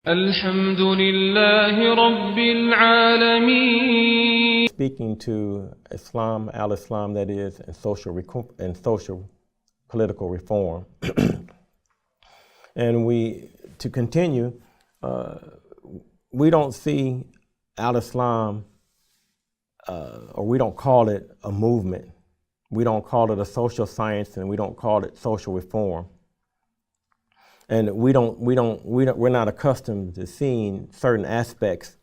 الحمد لله رب العالمين. Speaking to Islam, al-Islam, that is, and social political reform. And to continue, we don't see al-Islam, or we don't call it a movement. We don't call it a social science, and we don't call it social reform. And we're not accustomed to seeing certain aspects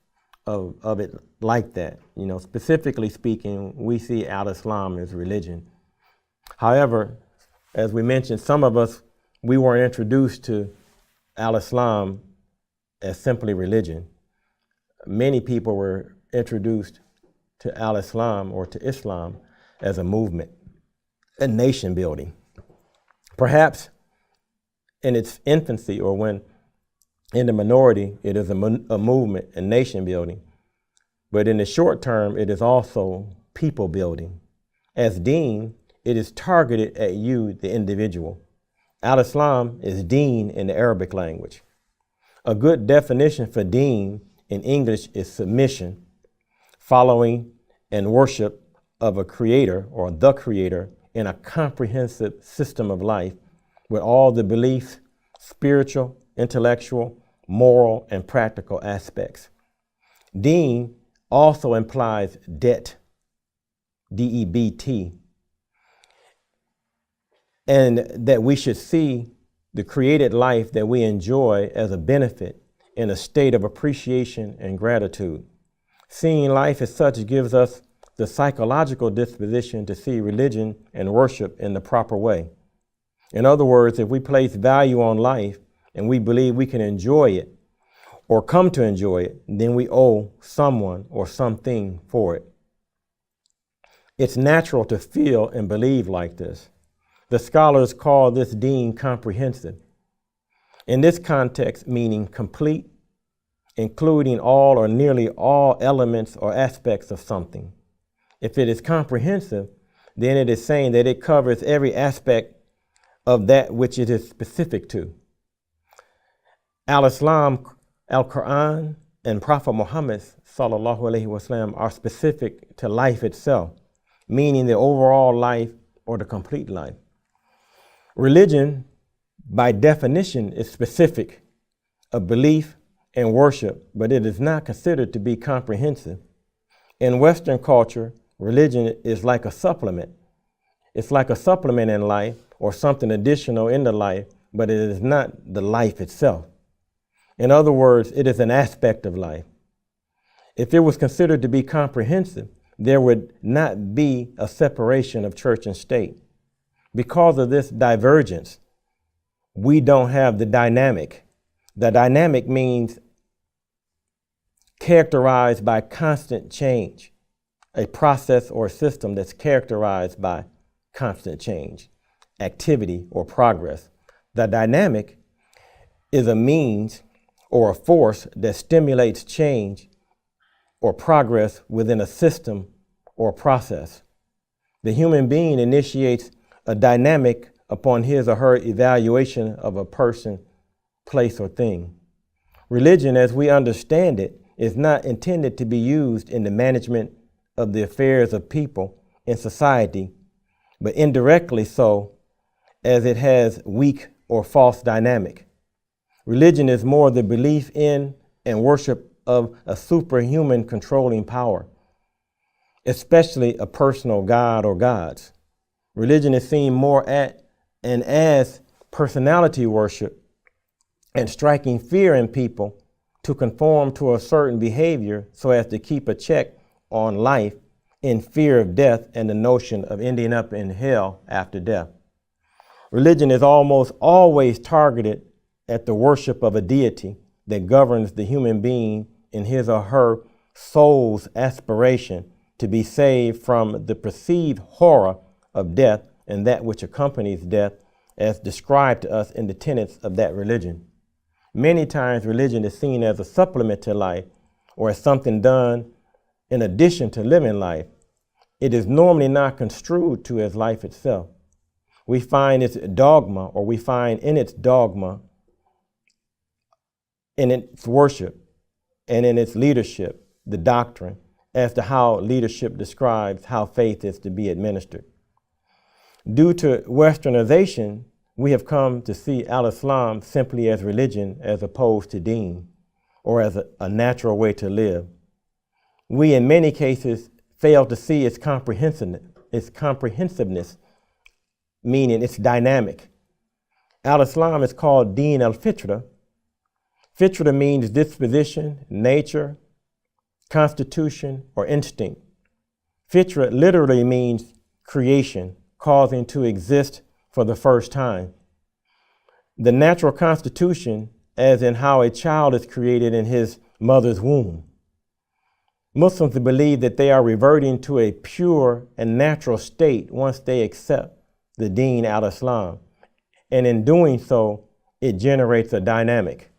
of it like that. You know, specifically speaking, we see al-Islam as religion. However, as we mentioned, some of us, we weren't introduced to al-Islam as simply religion. Many people were introduced to al-Islam or to Islam as a movement, a nation building. Perhaps in its infancy, or when in the minority, it is a movement and nation building. But in the short term, it is also people building. As deen, it is targeted at you, the individual. Al-Islam is deen in the Arabic language. A good definition for deen in English is submission, following and worship of a creator or the creator in a comprehensive system of life, with all the beliefs, spiritual, intellectual, moral, and practical aspects. Deen also implies debt, D-E-B-T, and that we should see the created life that we enjoy as a benefit in a state of appreciation and gratitude. Seeing life as such gives us the psychological disposition to see religion and worship in the proper way. In other words, if we place value on life and we believe we can enjoy it or come to enjoy it, then we owe someone or something for it. It's natural to feel and believe like this. The scholars call this deen comprehensive. In this context, meaning complete, including all or nearly all elements or aspects of something. If it is comprehensive, then it is saying that it covers every aspect of that which it is specific to. Al-Islam, Al-Quran, and Prophet Muhammad sallallahu alaihi wasallam are specific to life itself, meaning the overall life or the complete life. Religion, by definition, is specific, a belief and worship, but it is not considered to be comprehensive. In Western culture, religion is like a supplement. It's like a supplement in life, or something additional in the life, but it is not the life itself. In other words, it is an aspect of life. If it was considered to be comprehensive, there would not be a separation of church and state. Because of this divergence, we don't have the dynamic. The dynamic means characterized by constant change, a process or system that's characterized by constant change, activity, or progress. The dynamic is a means or a force that stimulates change or progress within a system or process. The human being initiates a dynamic upon his or her evaluation of a person, place, or thing. Religion, as we understand it, is not intended to be used in the management of the affairs of people in society, but indirectly so, as it has weak or false dynamic. Religion is more the belief in and worship of a superhuman controlling power, especially a personal god or gods. Religion is seen more at and as personality worship and striking fear in people to conform to a certain behavior so as to keep a check on life in fear of death and the notion of ending up in hell after death. Religion is almost always targeted at the worship of a deity that governs the human being in his or her soul's aspiration to be saved from the perceived horror of death and that which accompanies death as described to us in the tenets of that religion. Many times religion is seen as a supplement to life or as something done in addition to living life. It is normally not construed to as life itself. We find its dogma, or we find in its dogma in its worship and in its leadership, the doctrine, as to how leadership describes how faith is to be administered. Due to westernization, we have come to see al-Islam simply as religion as opposed to deen, or as a natural way to live. We, in many cases, fail to see its comprehensiveness, meaning it's dynamic. Al-Islam is called Deen al-Fitra. Fitra means disposition, nature, constitution, or instinct. Fitra literally means creation, causing to exist for the first time. The natural constitution, as in how a child is created in his mother's womb. Muslims believe that they are reverting to a pure and natural state once they accept the Deen al-Islam, and in doing so, it generates a dynamic.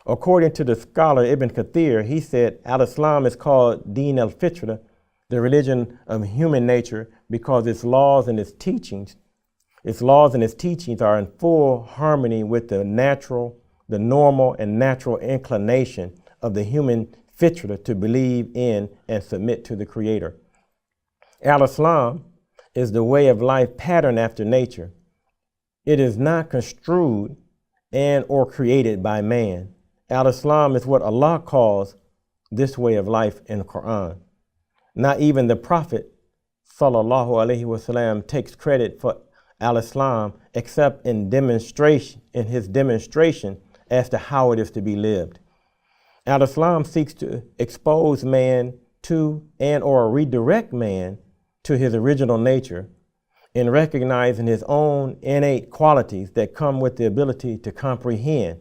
According to the scholar Ibn Kathir, he said al-Islam is called Deen al-Fitra, the religion of human nature, because its laws and its teachings are in full harmony with the normal and natural inclination of the human fitra to believe in and submit to the Creator. Al-Islam is the way of life patterned after nature. It is not construed and or created by man. Al-Islam is what Allah calls this way of life in the Quran. Not even the Prophet sallallahu alaihi wasallam takes credit for al-Islam except in his demonstration as to how it is to be lived. Al-Islam seeks to expose man to and or redirect man to his original nature in recognizing his own innate qualities that come with the ability to comprehend.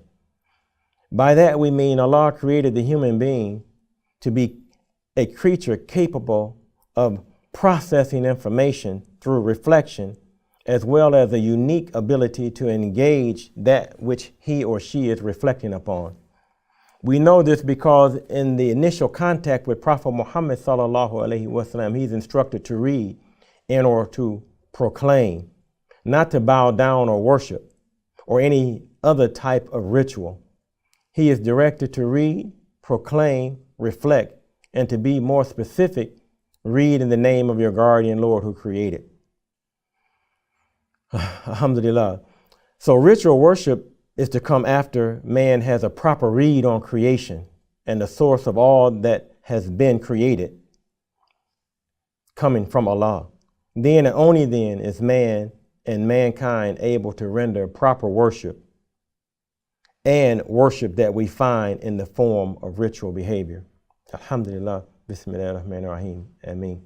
By that we mean Allah created the human being to be a creature capable of processing information through reflection, as well as a unique ability to engage that which he or she is reflecting upon. We know this because in the initial contact with Prophet Muhammad sallallahu alaihi wasallam, he's instructed to read and or to proclaim, not to bow down or worship or any other type of ritual. He is directed to read, proclaim, reflect, and to be more specific, read in the name of your guardian Lord who created. Alhamdulillah. So ritual worship is to come after man has a proper read on creation and the source of all that has been created coming from Allah. Then and only then is man and mankind able to render proper worship and worship that we find in the form of ritual behavior. Alhamdulillah. Bismillahir Rahmanir Rahim. Ameen.